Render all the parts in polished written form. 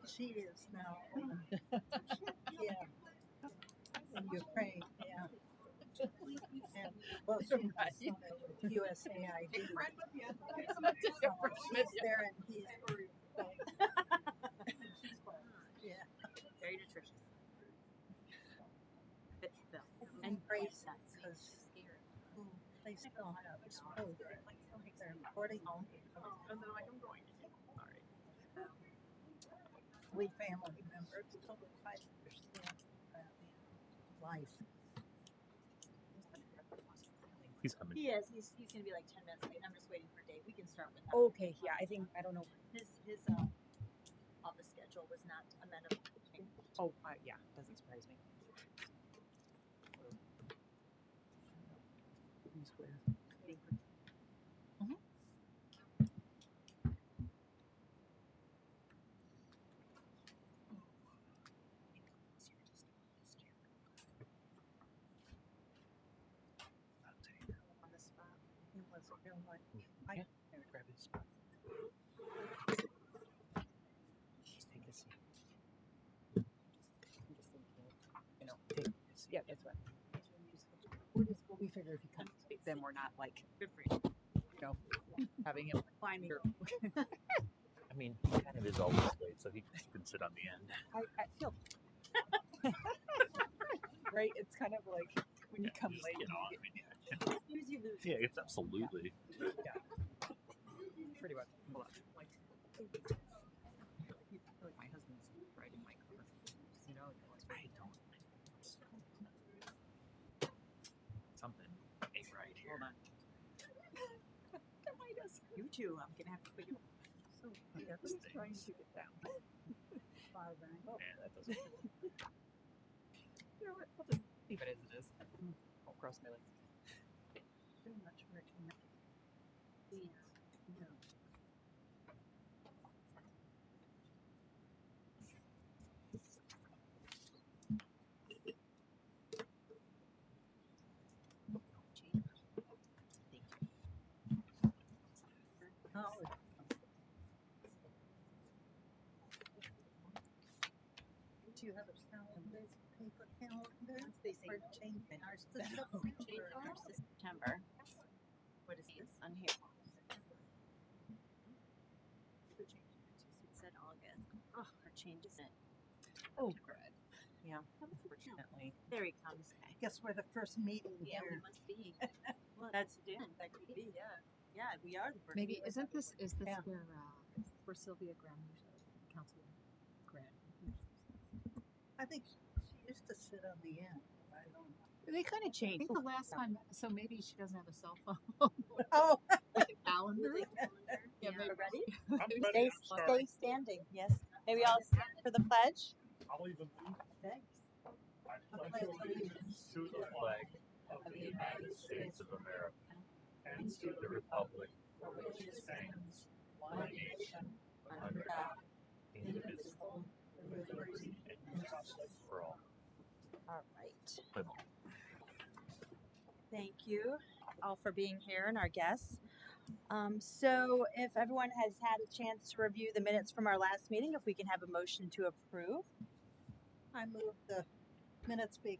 She is now. Yeah. In Ukraine. Yeah. And, well, she's USAID. So she's there and he's. Yeah. Very nutritious. But still. And Grace, because they still have exposure. They're reporting home. And then I'm going to get sorry. We family members totally quite understand life. He's coming. He is. He's gonna be like 10 minutes late. I'm just waiting for Dave. We can start with that. Okay, yeah, I think I don't know. His office schedule was not amenable to change. Oh, yeah, doesn't surprise me. Who's where? Waiting for on the spot. It was real life. Yeah, grab his spot. Just take a seat. I'm just thinking, take this. Yeah, that's right. We figure if he comes, then we're not like, Good for you. having him Climbing. I mean, he kind of is always late, so he can sit on the end. I feel right. It's kind of like when you come Just late. get on. Use you lose. Yeah, it's absolutely. Pretty much. Hold on. Like my husband's riding my car. I don't. Something ain't right here. Hold on. You too. I'm gonna have to put you. So Yeah, This he's trying to get down. far back. Oh, Yeah, that doesn't. you know what? I'll just leave it as it is. I'll cross my legs. Too much working. Yeah. Oh. Do you have a calendar, paper calendar? They say For changing ours to September. What is this on here? It said August. Oh, our changes it. Oh, good. Yeah, unfortunately. There he comes. Guess we're the first meeting Yeah, we here. must be. Well, that's it. That could be. Yeah. Yeah, we are the first. Maybe is this Yeah. where Sylvia Graham council Graham? I think she used to sit on the end. I don't know. They kind of I changed. think the last time, so maybe she doesn't have a cell phone. Oh, Like a calendar. Yeah, maybe. ready? I'm ready. Stay standing. Yes. Maybe I'll stand for the pledge. I'll even leave. Thanks. I pledge allegiance to the flag of the United States of America and to the republic for which it stands, one nation, under God, indivisible, with liberty and justice for all. All right. Thank you all for being here and our guests. So if everyone has had a chance to review the minutes from our last meeting, if we can have a motion to approve. I move the minutes be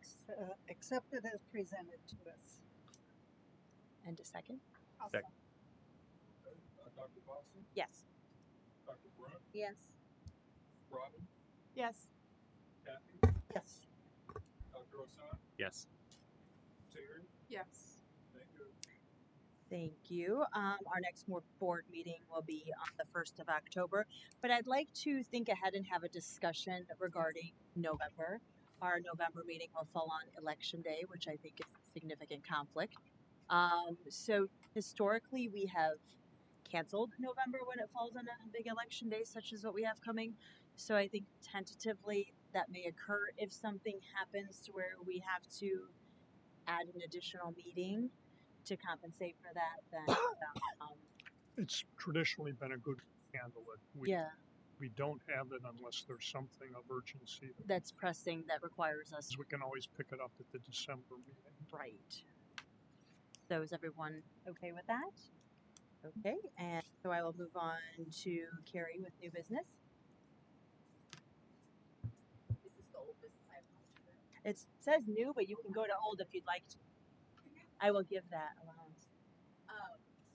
accepted as presented to us. And a second? Second. Dr. Boston, Yes. Dr. Brunt, Yes. Robin, Yes. Kathy, Yes. Dr. Osan, Yes. Terry. Yes. Thank you. Thank you. Our next board meeting will be on the 1st of October, but I'd like to think ahead and have a discussion regarding November. Our November meeting will fall on Election Day, which I think is a significant conflict. So historically, we have canceled November when it falls on a big election day, such as what we have coming. So I think tentatively that may occur if something happens to where we have to add an additional meeting to compensate for that. Then It's traditionally been a good handle it. We don't have it unless there's something of urgency. That's pressing that requires us. We can always pick it up at the December meeting. Right. So is everyone okay with that? Okay, and so I will move on to Carrie with new business. It says new, but you can go to old if you'd like to. I will give that allowance.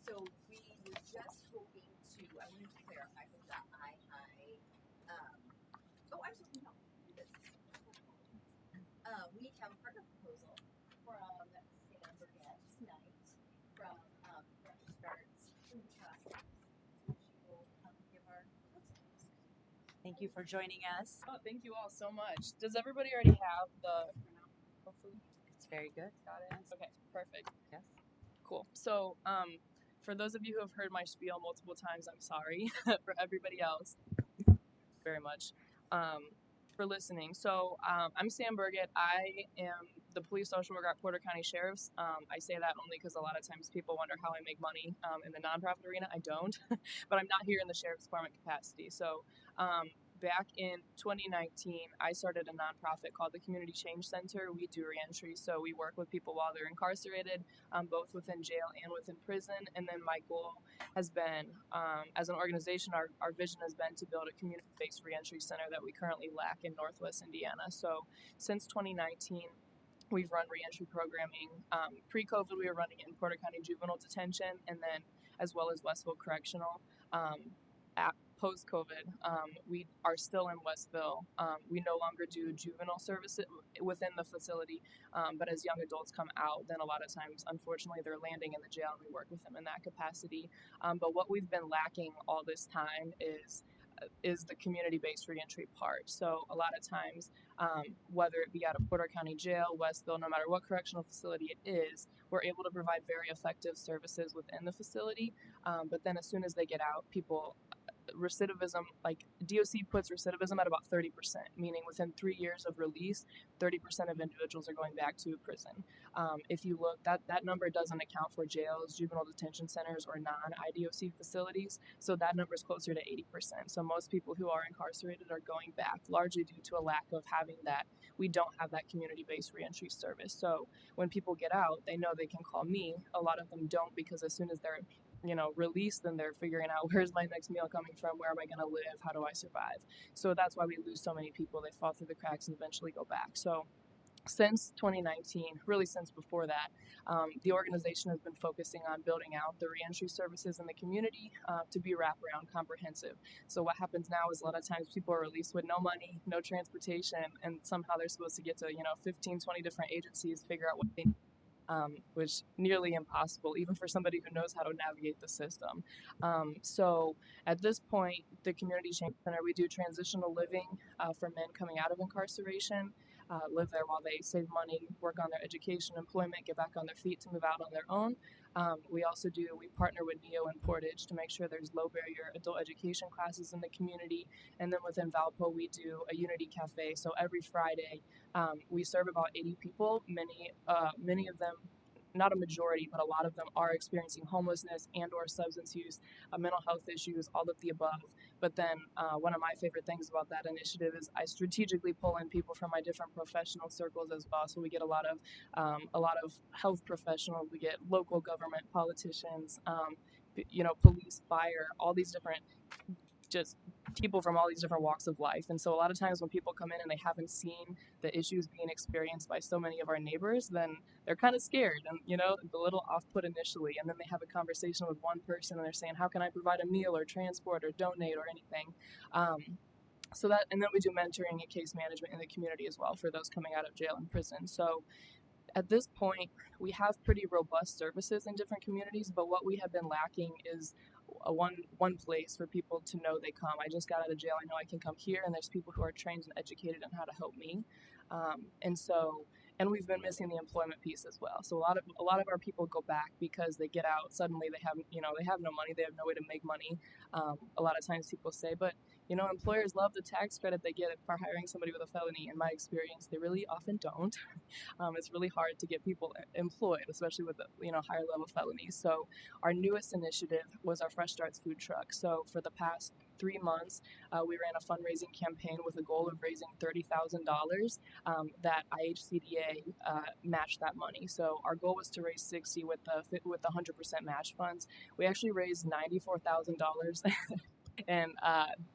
So we were just hoping to, I wanted to clarify from the I, oh, absolutely no. We have a partner proposal from Sam Burnett tonight from Fresh Starts Food Process. So she will come give our proposal. Thank you for joining us. Oh, thank you all so much. Does everybody already have the? Hopefully, It's very good. got it. Okay, perfect. Yes. Cool. So, for those of you who have heard my spiel multiple times, I'm sorry. For everybody else, very much for listening. So, I'm Sam Burgett. I am the police social worker at Porter County Sheriff's. I say that only because a lot of times people wonder how I make money in the nonprofit arena. I don't, but I'm not here in the Sheriff's Department capacity. So, back in 2019, I started a nonprofit called the Community Change Center. We do reentry, so we work with people while they're incarcerated, both within jail and within prison. And then my goal has been, as an organization, our vision has been to build a community-based reentry center that we currently lack in Northwest Indiana. So since 2019, we've run reentry programming. Pre-COVID, we were running in Porter County Juvenile Detention, and then as well as Westville Correctional. At post-COVID, we are still in Westville. We no longer do juvenile services within the facility, but as young adults come out, then a lot of times, unfortunately, they're landing in the jail, and we work with them in that capacity. But what we've been lacking all this time is the community-based reentry part. So a lot of times, whether it be out of Porter County Jail, Westville, no matter what correctional facility it is, we're able to provide very effective services within the facility. But then as soon as they get out, people recidivism, like DOC puts recidivism at about 30%, meaning within 3 years of release, 30% of individuals are going back to prison. If you look, that number doesn't account for jails, juvenile detention centers, or non-IDOC facilities, so that number is closer to 80%. So most people who are incarcerated are going back, largely due to a lack of having that. We don't have that community-based reentry service. So when people get out, they know they can call me. A lot of them don't, because as soon as they're released, then they're figuring out, where's my next meal coming from, where am I going to live, how do I survive. So that's why we lose so many people. They fall through the cracks and eventually go back. So since 2019, really since before that, the organization has been focusing on building out the reentry services in the community to be wraparound comprehensive. So what happens now is a lot of times people are released with no money, no transportation, and somehow they're supposed to get to 15, 20 different agencies, figure out what they need. Which nearly impossible, even for somebody who knows how to navigate the system. So at this point, the Community Change Center, we do transitional living for men coming out of incarceration, live there while they save money, work on their education, employment, get back on their feet to move out on their own. We partner with NEO and Portage to make sure there's low barrier adult education classes in the community. And then within Valpo, we do a Unity Cafe. So every Friday, we serve about 80 people. Many of them, not a majority, but a lot of them are experiencing homelessness and or substance use, mental health issues, all of the above. But then one of my favorite things about that initiative is I strategically pull in people from my different professional circles as well. So we get a lot of health professionals, we get local government politicians, police, fire, all these different just people from all these different walks of life. And so a lot of times when people come in and they haven't seen the issues being experienced by so many of our neighbors, then they're kind of scared and, a little off put initially. And then they have a conversation with one person and they're saying, how can I provide a meal or transport or donate or anything? And then we do mentoring and case management in the community as well for those coming out of jail and prison. So at this point, we have pretty robust services in different communities, but what we have been lacking is one place for people to know they come. I just got out of jail. I know I can come here, and there's people who are trained and educated on how to help me. And we've been missing the employment piece as well. So a lot of our people go back because they get out suddenly. They have no money. They have no way to make money. A lot of times people say, but employers love the tax credit they get for hiring somebody with a felony. In my experience, they really often don't. It's really hard to get people employed, especially with higher level felonies. So our newest initiative was our Fresh Starts food truck. So for the past 3 months, we ran a fundraising campaign with a goal of raising $30,000. That IHCDA matched that money. So our goal was to raise 60 with the 100% match funds. We actually raised $94,000. and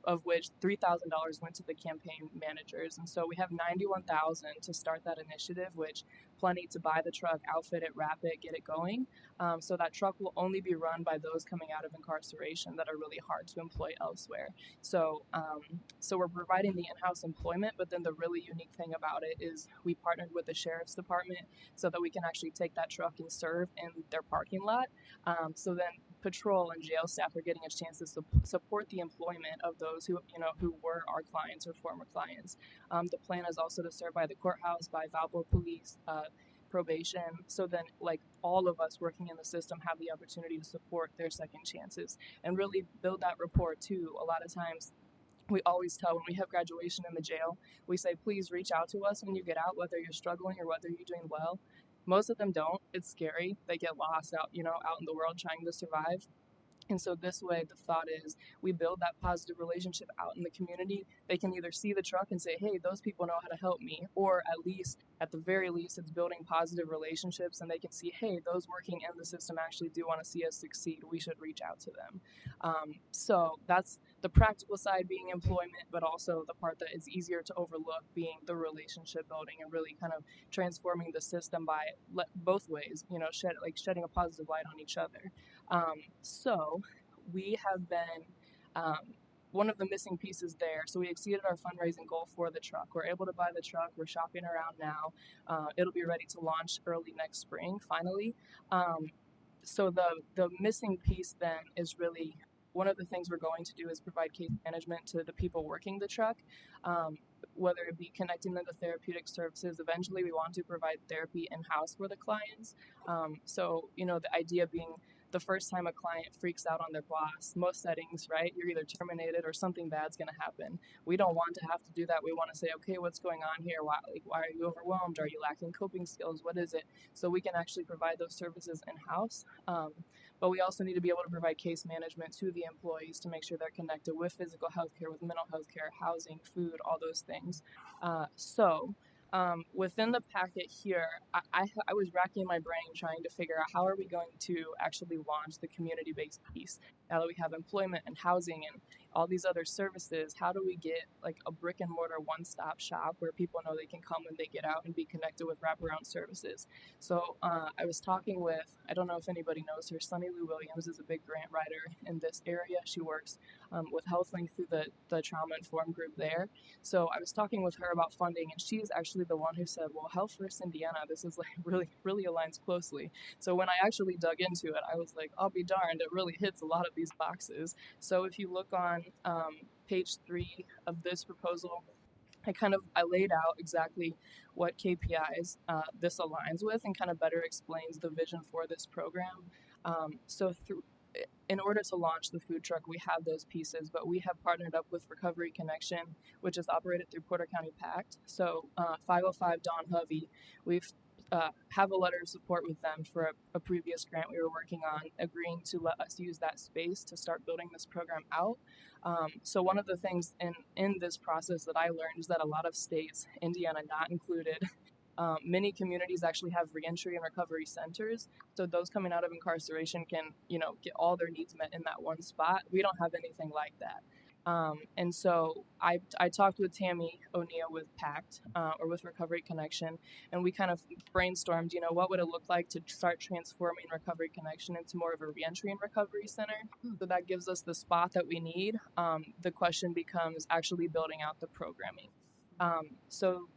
of which $3,000 went to the campaign managers. And so we have $91,000 to start that initiative, which plenty to buy the truck, outfit it, wrap it, get it going. So that truck will only be run by those coming out of incarceration that are really hard to employ elsewhere. So, so we're providing the in-house employment, but then the really unique thing about it is we partnered with the sheriff's department so that we can actually take that truck and serve in their parking lot. So then patrol and jail staff are getting a chance to support the employment of those who were our clients or former clients. The plan is also to serve by the courthouse, by Valpo police, probation, so then like all of us working in the system have the opportunity to support their second chances and really build that rapport too. A lot of times we always tell when we have graduation in the jail, we say, please reach out to us when you get out, whether you're struggling or whether you're doing well. Most of them don't. It's scary. They get lost out in the world trying to survive. And so this way, the thought is we build that positive relationship out in the community. They can either see the truck and say, hey, those people know how to help me, or at the very least, it's building positive relationships and they can see, hey, those working in the system actually do want to see us succeed. We should reach out to them. So that's the practical side being employment, but also the part that is easier to overlook being the relationship building and really kind of transforming the system by both ways, shedding a positive light on each other. So we have been one of the missing pieces there. So we exceeded our fundraising goal for the truck. We're able to buy the truck. We're shopping around now. It'll be ready to launch early next spring, finally. So the missing piece then is really one of the things we're going to do is provide case management to the people working the truck, whether it be connecting them to therapeutic services. Eventually, we want to provide therapy in-house for the clients. So, the idea being the first time a client freaks out on their boss, most settings, right, you're either terminated or something bad's going to happen. We don't want to have to do that. We want to say, okay, what's going on here? Why are you overwhelmed? Are you lacking coping skills? What is it? So we can actually provide those services in-house. But we also need to be able to provide case management to the employees to make sure they're connected with physical health care, with mental health care, housing, food, all those things. Within the packet here, I was racking my brain trying to figure out how are we going to actually launch the community-based piece. Now that we have employment and housing and all these other services, how do we get like a brick and mortar one-stop shop where people know they can come when they get out and be connected with wraparound services? So I was talking with, I don't know if anybody knows her, Sunny Lou Williams is a big grant writer in this area. She works with HealthLink through the Trauma Informed group there. So I was talking with her about funding, and she's actually the one who said, well, Health First Indiana, this is like really, really aligns closely. So when I actually dug into it, I was like, I'll be darned, it really hits a lot of these boxes. So if you look on page 3 of this proposal, I laid out exactly what KPIs this aligns with and kind of better explains the vision for this program. In order to launch the food truck, we have those pieces, but we have partnered up with Recovery Connection, which is operated through Porter County PACT. So 505 Don Hovey, we've have a letter of support with them for a previous grant we were working on, agreeing to let us use that space to start building this program out. So one of the things in this process that I learned is that a lot of states, Indiana not included, many communities actually have reentry and recovery centers. So those coming out of incarceration can, get all their needs met in that one spot. We don't have anything like that. And so I talked with Tammy O'Neill with PACT or with Recovery Connection, and we kind of brainstormed, what would it look like to start transforming Recovery Connection into more of a reentry and recovery center. So that gives us the spot that we need. The question becomes actually building out the programming. So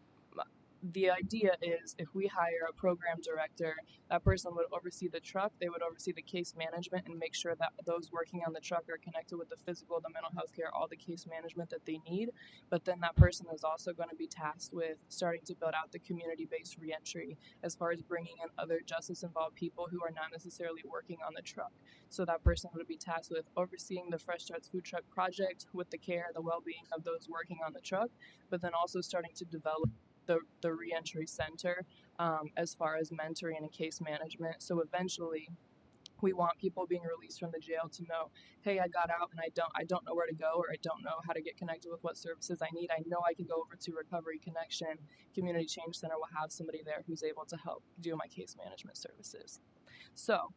the idea is if we hire a program director, that person would oversee the truck, they would oversee the case management and make sure that those working on the truck are connected with the physical, the mental health care, all the case management that they need. But then that person is also going to be tasked with starting to build out the community-based reentry as far as bringing in other justice-involved people who are not necessarily working on the truck. So that person would be tasked with overseeing the Fresh Starts Food Truck project with the care, the well-being of those working on the truck, but then also starting to develop the reentry center as far as mentoring and case management. So eventually we want people being released from the jail to know, hey, I got out and I don't know where to go, or I don't know how to get connected with what services I need. I know I can go over to Recovery Connection. Community Change Center will have somebody there who's able to help do my case management services. So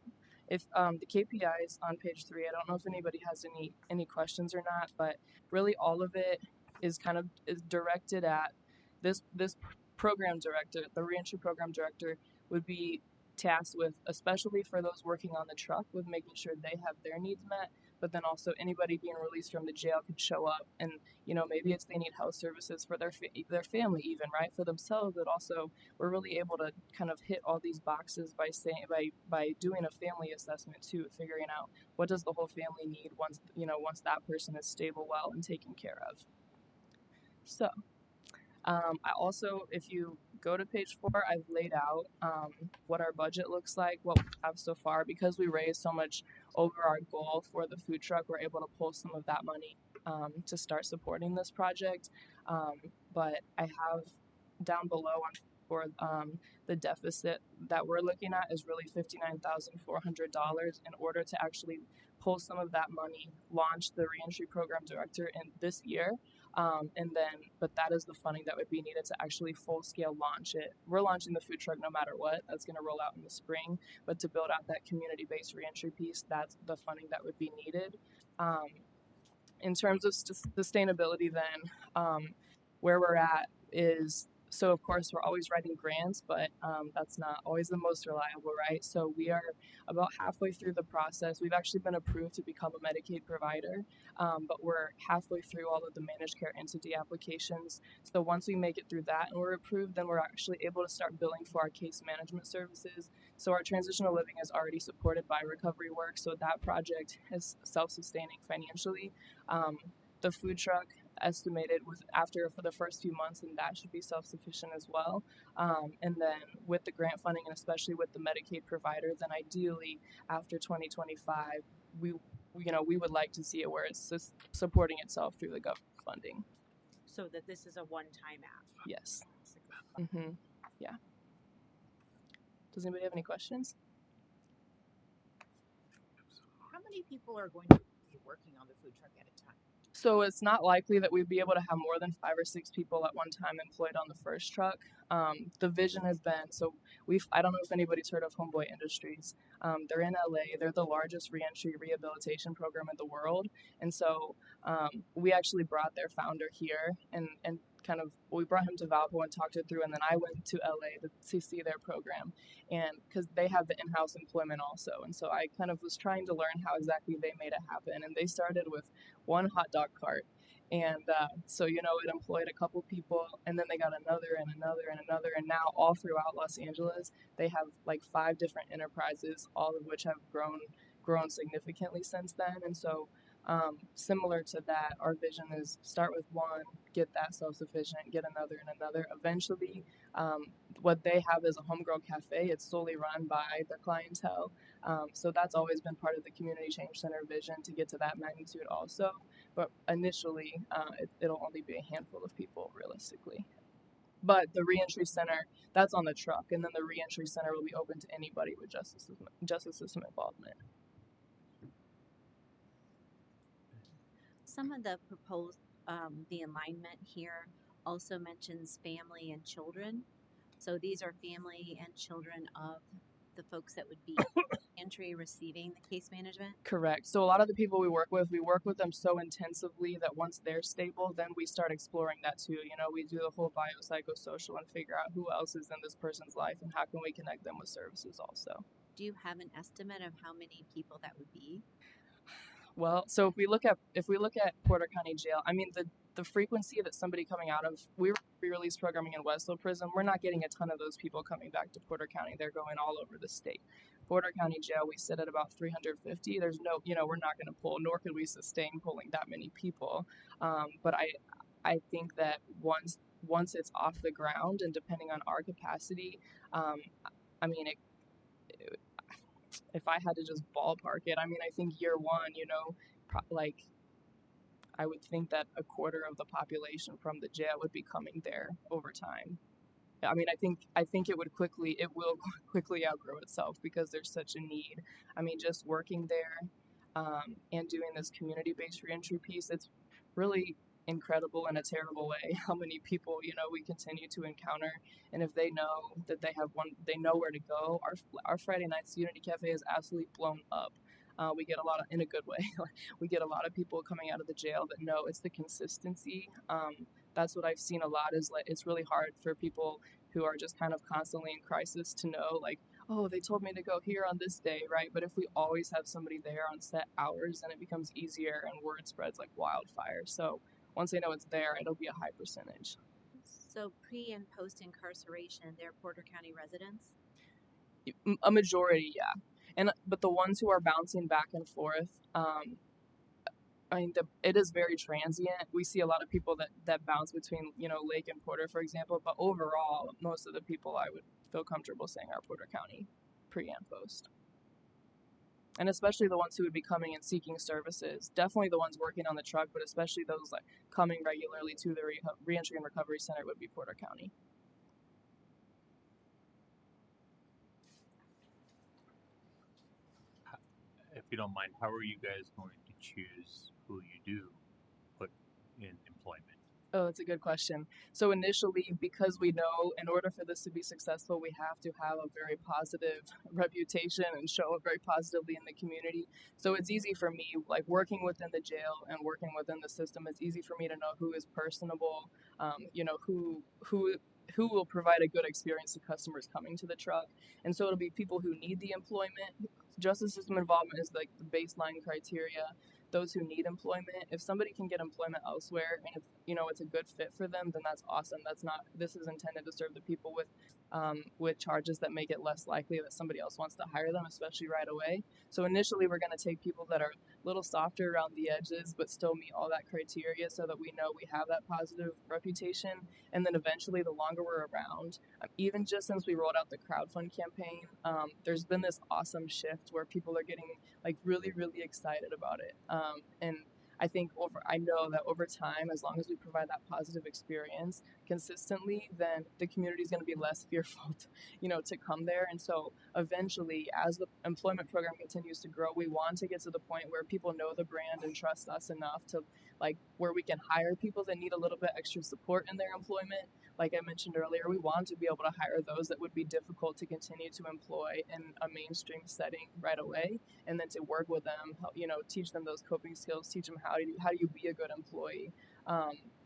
if the KPIs on page 3, I don't know if anybody has any questions or not, but really all of it is kind of is directed at this program director. The reentry program director would be tasked with, especially for those working on the truck, with making sure they have their needs met. But then also anybody being released from the jail could show up, and maybe it's they need health services for their family, even right, for themselves. But also we're really able to kind of hit all these boxes by saying by doing a family assessment too, figuring out what does the whole family need once that person is stable, well, and taken care of. So I also, if you go to page 4, I've laid out what our budget looks like, what we have so far. Because we raised so much over our goal for the food truck, we're able to pull some of that money to start supporting this project. But I have down below for the deficit that we're looking at is really $59,400 in order to actually pull some of that money, launch the reentry program director in this year. But that is the funding that would be needed to actually full scale launch it. We're launching the food truck no matter what. That's going to roll out in the spring. But to build out that community based reentry piece, that's the funding that would be needed. In terms of sustainability, then where we're at is, so of course we're always writing grants, but that's not always the most reliable, right? So we are about halfway through the process. We've actually been approved to become a Medicaid provider, but we're halfway through all of the managed care entity applications. So once we make it through that and we're approved, then we're actually able to start billing for our case management services. So our transitional living is already supported by recovery work, so that project is self-sustaining financially. The food truck estimated for the first few months, and that should be self-sufficient as well. And then with the grant funding, and especially with the Medicaid provider, then ideally after 2025, we would like to see it where it's supporting itself through the government funding. So that this is a one-time act. Yes. Yeah. Does anybody have any questions? How many people are going to be working on the food truck at a time? So it's not likely that we'd be able to have more than 5 or 6 people at one time employed on the first truck. The vision has been, I don't know if anybody's heard of Homeboy Industries. They're in LA. They're the largest reentry rehabilitation program in the world. And so we actually brought their founder here and we brought him to Valpo and talked it through. And then I went to LA to see their program, and because they have the in-house employment also. And so I kind of was trying to learn how exactly they made it happen. And they started with one hot dog cart. And so, it employed a couple people, and then they got another and another and another. And now all throughout Los Angeles, they have like 5 different enterprises, all of which have grown significantly since then. And so similar to that, our vision is start with one, get that self-sufficient, get another and another. Eventually, what they have is a homegrown cafe. It's solely run by their clientele. So that's always been part of the Community Change Center vision to get to that magnitude also. But initially, it'll only be a handful of people realistically. But the reentry center, that's on the truck, and then the reentry center will be open to anybody with justice system involvement. Some of the proposed, the alignment here also mentions family and children. So these are family and children of the folks that would be entry receiving the case management. Correct. So a lot of the people we work with them so intensively that once they're stable, then we start exploring that too. We do the whole biopsychosocial and figure out who else is in this person's life and how can we connect them with services also. Do you have an estimate of how many people that would be? Well, so if we look at Porter County Jail, I mean the frequency that somebody coming out of, we were pre-release programming in Westlaw Prison. We're not getting a ton of those people coming back to Porter County. They're going all over the state. Porter County Jail, we sit at about 350. There's no, we're not going to pull, nor could we sustain pulling that many people. But I think that once it's off the ground and depending on our capacity, I mean if I had to just ballpark it, I mean, I think year one, I would think that a quarter of the population from the jail would be coming there over time. I mean, I think it will quickly outgrow itself because there's such a need. I mean, just working there and doing this community-based reentry piece, it's really incredible in a terrible way how many people we continue to encounter, and if they know that they know where to go. Our Friday nights Unity Cafe is absolutely blown up. We get a lot of, in a good way, we get a lot of people coming out of the jail that know it's the consistency. That's what I've seen a lot, is like it's really hard for people who are just kind of constantly in crisis to know, like, oh, they told me to go here on this day, right? But if we always have somebody there on set hours, then it becomes easier and word spreads like wildfire. So once they know it's there, it'll be a high percentage. So pre and post incarceration, they're Porter County residents. A majority, yeah. But the ones who are bouncing back and forth, I mean, it is very transient. We see a lot of people that bounce between, Lake and Porter, for example. But overall, most of the people I would feel comfortable saying are Porter County, pre and post. And especially the ones who would be coming and seeking services. Definitely the ones working on the truck, but especially those like coming regularly to the reentry and recovery center would be Porter County. If you don't mind, how are you guys going to choose who you do put in employment? Oh, that's a good question. So initially, because we know in order for this to be successful, we have to have a very positive reputation and show up very positively in the community. So it's easy for me, like working within the jail and working within the system, it's easy for me to know who is personable, who will provide a good experience to customers coming to the truck. And so it'll be people who need the employment. Justice system involvement is like the baseline criteria. Those who need employment, if somebody can get employment elsewhere and it's a good fit for them, then that's awesome. This is intended to serve the people with charges that make it less likely that somebody else wants to hire them, especially right away. So initially we're going to take people that are a little softer around the edges but still meet all that criteria, so that we know we have that positive reputation. And then eventually, the longer we're around, even just since we rolled out the crowdfund campaign, there's been this awesome shift where people are getting like really, really excited about it. And I know that over time, as long as we provide that positive experience consistently, then the community is going to be less fearful to come there. And so eventually, as the employment program continues to grow, we want to get to the point where people know the brand and trust us enough to, like, where we can hire people that need a little bit extra support in their employment. Like I mentioned earlier, we want to be able to hire those that would be difficult to continue to employ in a mainstream setting right away, and then to work with them, teach them those coping skills, teach them how do you be a good employee.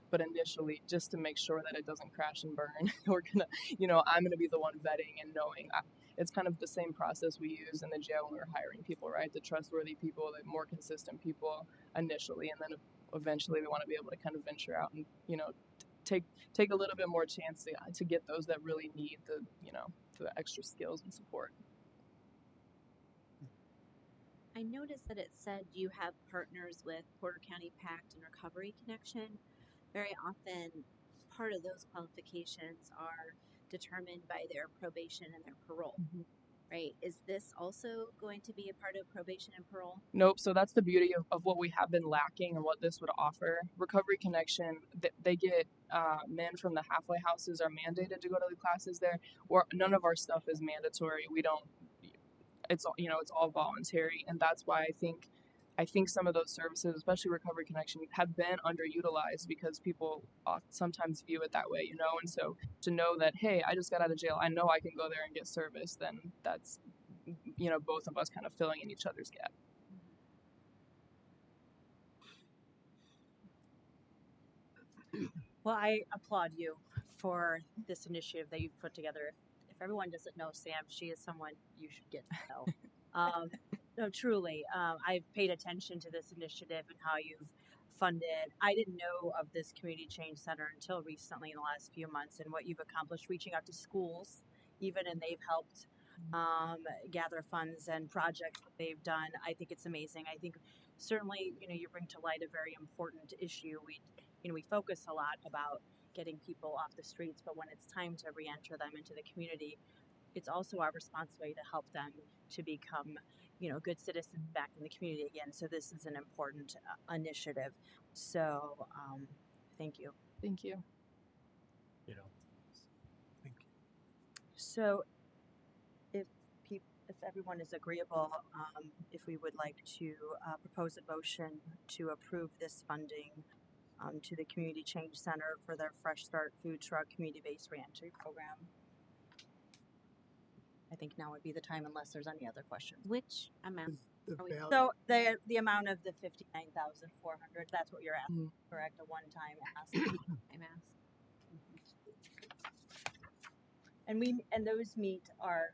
But initially, just to make sure that it doesn't crash and burn, I'm gonna be the one vetting and knowing. It's kind of the same process we use in the jail when we're hiring people, right? The trustworthy people, the more consistent people initially, and then eventually we want to be able to kind of venture out and take a little bit more chance to get those that really need the extra skills and support. I noticed that it said you have partners with Porter County Pact and Recovery Connection. Very often, part of those qualifications are determined by their probation and their parole. Mm-hmm. Right? Is this also going to be a part of probation and parole? Nope. So that's the beauty of what we have been lacking and what this would offer. Recovery Connection, they get men from the halfway houses are mandated to go to the classes there. Or none of our stuff is mandatory. We don't. It's all voluntary, and that's why I think some of those services, especially Recovery Connection, have been underutilized because people sometimes view it that way, And so to know that, hey, I just got out of jail, I know I can go there and get service, then that's, both of us kind of filling in each other's gap. Well, I applaud you for this initiative that you've put together. If everyone doesn't know Sam, she is someone you should get to know. No, truly, I've paid attention to this initiative and how you've funded. I didn't know of this Community Change Center until recently in the last few months, and what you've accomplished reaching out to schools, even, and they've helped gather funds and projects that they've done. I think it's amazing. I think certainly, you bring to light a very important issue. We focus a lot about getting people off the streets, but when it's time to re-enter them into the community, it's also our responsibility to help them to become, good citizens back in the community again. So this is an important initiative. So thank you. Thank you. Thank you. So if everyone is agreeable, if we would like to propose a motion to approve this funding to the Community Change Center for their Fresh Start Food Truck Community-Based Reentry Program. I think now would be the time unless there's any other questions. Which amount? The Are we- value, So the amount of the 59,400, that's what you're asking, correct? A one-time ask. I'm asked. And those meet our,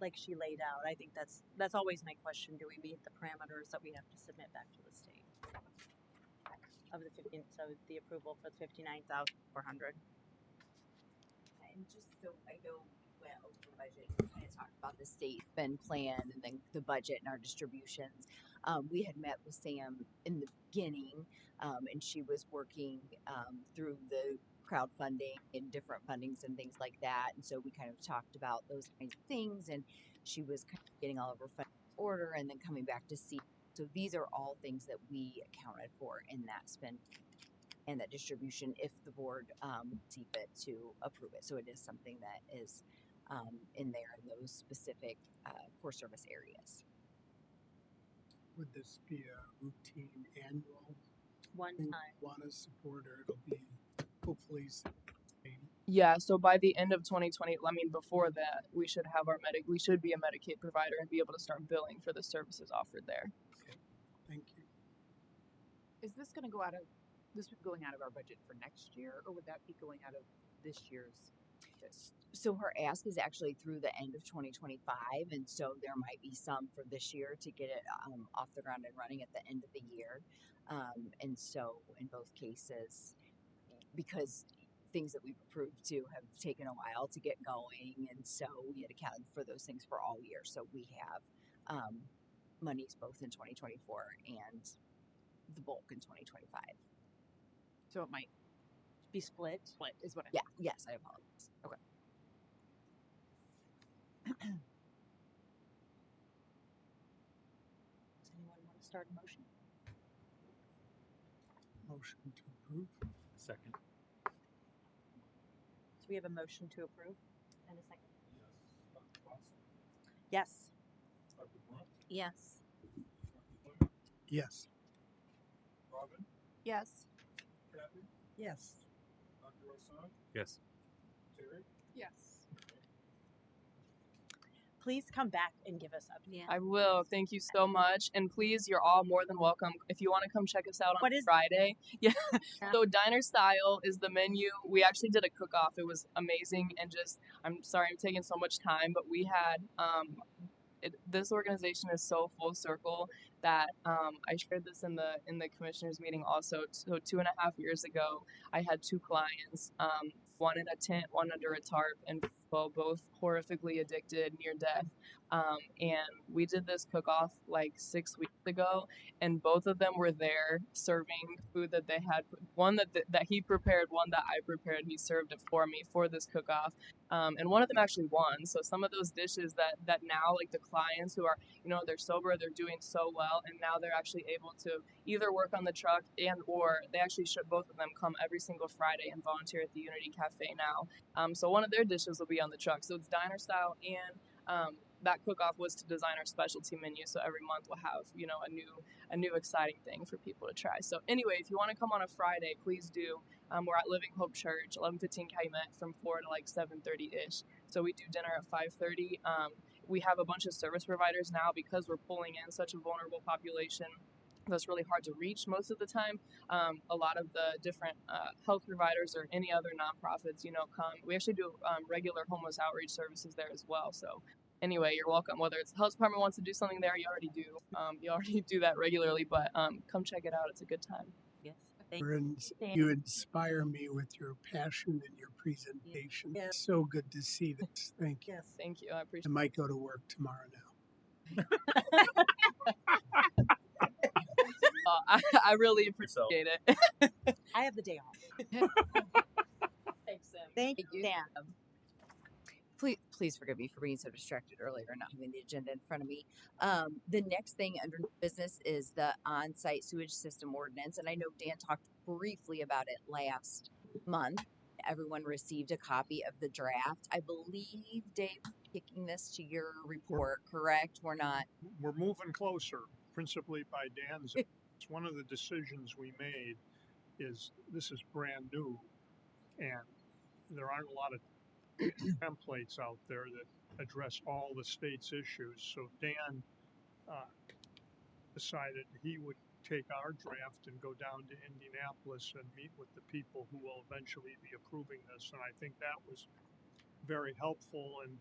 like she laid out. I think that's always my question. Do we meet the parameters that we have to submit back to the state? Of the 15, so the approval for the 59,400. And just so I know we went over the budget, we kind of talked about the state spend plan and then the budget and our distributions. We had met with Sam in the beginning, and she was working through the crowdfunding and different fundings and things like that. And so we kind of talked about those kinds of things, and she was kind of getting all of her funding in order and then coming back to see. So these are all things that we accounted for in that spend and that distribution if the board see fit to approve it. So it is something that is in there in those specific core service areas. Would this be a routine annual One thing time. you want to support, or it'll be hopefully same? Yeah, so by the end of 2020, I mean before that, we should have our we should be a Medicaid provider and be able to start billing for the services offered there. Thank you. Is this going to go out of our budget for next year, or would that be going out of this year's? So her ask is actually through the end of 2025, and so there might be some for this year to get it off the ground and running at the end of the year. And so in both cases, because things that we've approved to have taken a while to get going, and so we had accounted for those things for all year. So we have monies both in 2024 and the bulk in 2025. So it might Be split. split, is what I Yeah. Yes, I apologize. Okay. Does anyone want to start a motion? Motion to approve. Second. So we have a motion to approve and a second. Yes. Dr. Watson, Yes. Dr. Brunt, Yes. Dr. Flynn, Yes. Robin, Yes. Kathy, Yes. Dr. Rosan, Yes. Terry. Yes. Please come back and give us updates. Yeah. I will. Thank you so much. And please, you're all more than welcome. If you want to come check us out on What is- Friday. Yeah. So diner style is the menu. We actually did a cook-off. It was amazing. And just, I'm sorry I'm taking so much time, but we had, this organization is so full circle that I shared this in the commissioners meeting also. So 2.5 years ago, I had 2 clients, one in a tent, one under a tarp, and both horrifically addicted, near death. And we did this cook-off like 6 weeks ago, and both of them were there serving food that they had. One that he prepared, one that I prepared. He served it for me for this cook-off, and one of them actually won. So some of those dishes that now, like the clients who are, they're sober, they're doing so well, and now they're actually able to either work on the truck and or they actually should both of them come every single Friday and volunteer at the Unity Cafe now. So one of their dishes will be on the truck. So it's diner style, and that cook-off was to design our specialty menu. So every month we'll have, a new exciting thing for people to try. So anyway, if you want to come on a Friday, please do. We're at Living Hope Church, 1115 Calumet, from 4 to like 7:30-ish. So we do dinner at 5:30. We have a bunch of service providers now because we're pulling in such a vulnerable population that's really hard to reach most of the time. A lot of the different health providers or any other nonprofits, come. We actually do regular homeless outreach services there as well. So anyway, you're welcome. Whether it's the health department wants to do something there, you already do. You already do that regularly, but come check it out. It's a good time. Yes. Thank you. You inspire me with your passion and your presentation. Yeah. It's so good to see this. Thank you. Yes. Thank you. I I appreciate might go to work tomorrow now. it. I really appreciate it. I have the day off. Thanks, Sam. Thank you, Dan. Please forgive me for being so distracted earlier and not having the agenda in front of me. The next thing under business is the on-site sewage system ordinance, and I know Dan talked briefly about it last month. Everyone received a copy of the draft. I believe Dave kicking this to your report, correct? We're We're moving closer, principally by Dan's. It's one of the decisions we made is this is brand new, and there aren't a lot of templates out there that address all the state's issues. So Dan decided he would take our draft and go down to Indianapolis and meet with the people who will eventually be approving this. And I think that was very helpful in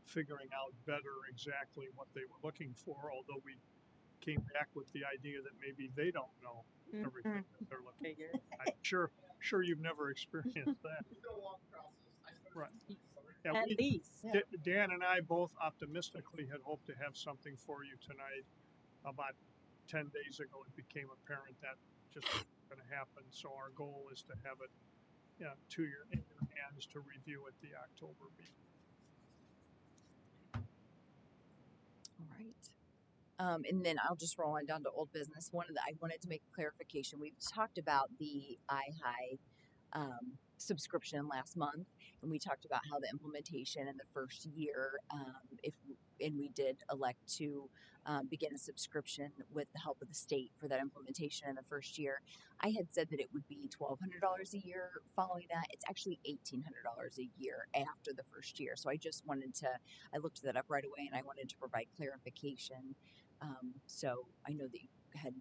figuring out better exactly what they were looking for, although we came back with the idea that maybe they don't know everything that they're looking for. I'm sure you've never experienced that. Right. Yeah, At least. Dan and I both optimistically had hoped to have something for you tonight. About 10 days ago, it became apparent that just wasn't going to happen. So our goal is to have it in your hands to review at the October meeting. All right. And then I'll just roll on down to old business. I wanted to make a clarification. We've talked about the iHigh subscription last month, and we talked about how the implementation in the first year, and we did elect to begin a subscription with the help of the state for that implementation in the first year. I had said that it would be $1,200 a year following that. It's actually $1,800 a year after the first year. So I looked that up right away, and I wanted to provide clarification. So I know that you had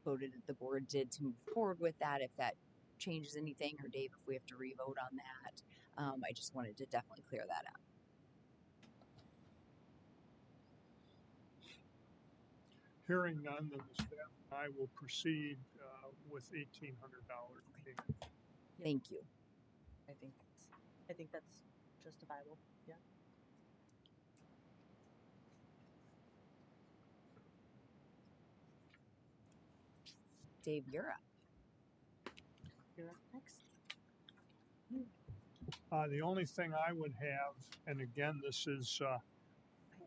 voted, the board did, to move forward with that. If that changes anything, or Dave, if we have to re-vote on that, I just wanted to definitely clear that up. Hearing none, then the staff and I will proceed with $1,800. Thank you. I think that's justifiable. Yeah. Dave, you're up. You're up next. The only thing I would have, and again, this is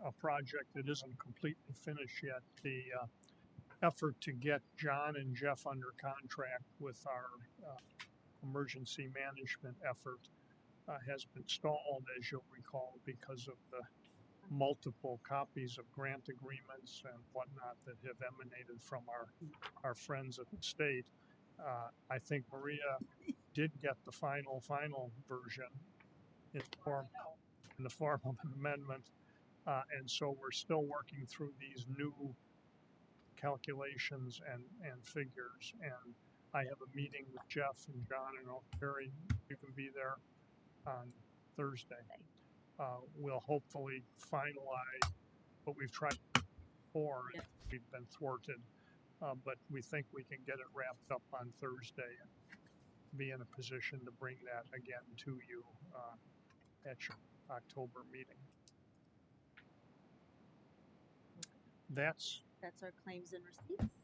a project that isn't completely finished yet, the effort to get John and Jeff under contract with our emergency management effort has been stalled, as you'll recall, because of the multiple copies of grant agreements and whatnot that have emanated from our friends at the state. I think Maria did get the final version in the form of an amendment, and so we're still working through these new calculations and figures. And I have a meeting with Jeff and John, and Barry, you can be there on Thursday. We'll hopefully finalize what we've tried before. Yeah. We've been thwarted, but we think we can get it wrapped up on Thursday and be in a position to bring that again to you at your October meeting. That's our claims and receipts.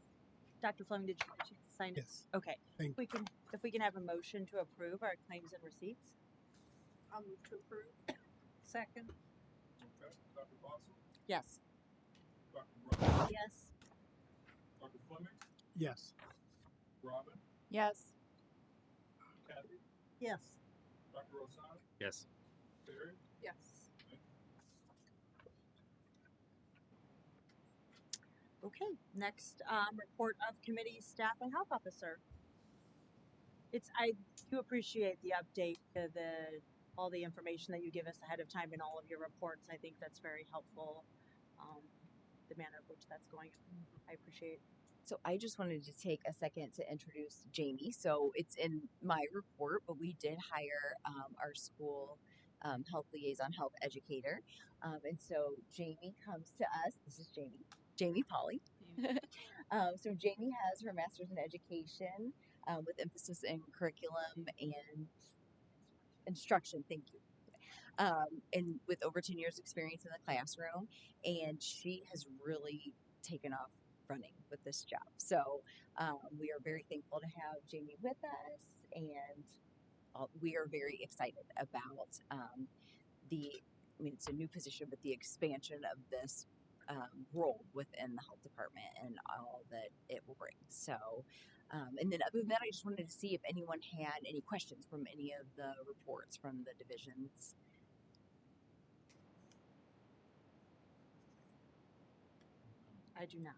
Dr. Fleming, did you get a chance to sign it? Yes. Okay. Thank you. If we can have a motion to approve our claims and receipts. I'll move to approve. Second. Okay, Dr. Boswell, Yes. Dr. Brown, Yes. Dr. Fleming, Yes. Robin, Yes. Kathy, Yes. Dr. Osana, Yes. Barry, Yes. Okay. Next, report of committee staff and health officer. I do appreciate the update to all the information that you give us ahead of time in all of your reports. I think that's very helpful. The manner of which that's going. I appreciate. So I just wanted to take a second to introduce Jamie. So it's in my report, but we did hire our school health liaison, health educator. And so Jamie comes to us. This is Jamie Polly. So Jamie has her master's in education with emphasis in curriculum and instruction. Thank you. And with over 10 years experience in the classroom, and she has really taken off running with this job. So we are very thankful to have Jamie with us, and we are very excited about it's a new position, but the expansion of this role within the health department and all that it will bring. So, and then other than that, I just wanted to see if anyone had any questions from any of the reports from the divisions. I do not.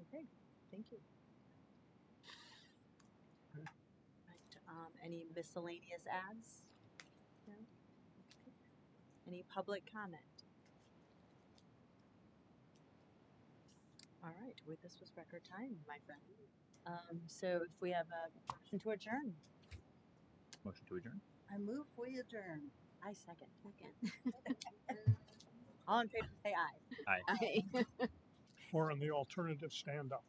Okay. Thank you. Any miscellaneous ads? No? Any public comment? All right, well, this was record time, my friend. So if we have a motion to adjourn, Motion to adjourn. I move we adjourn. I second. Second. All in favor, say aye. Aye. Or on the alternative, stand up.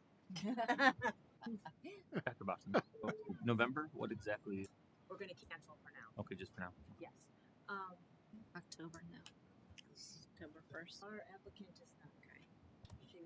Dr. Boston. November? What exactly? We're gonna cancel for now. Okay, just for now. Yes. October, no. October 1st. Our applicant is not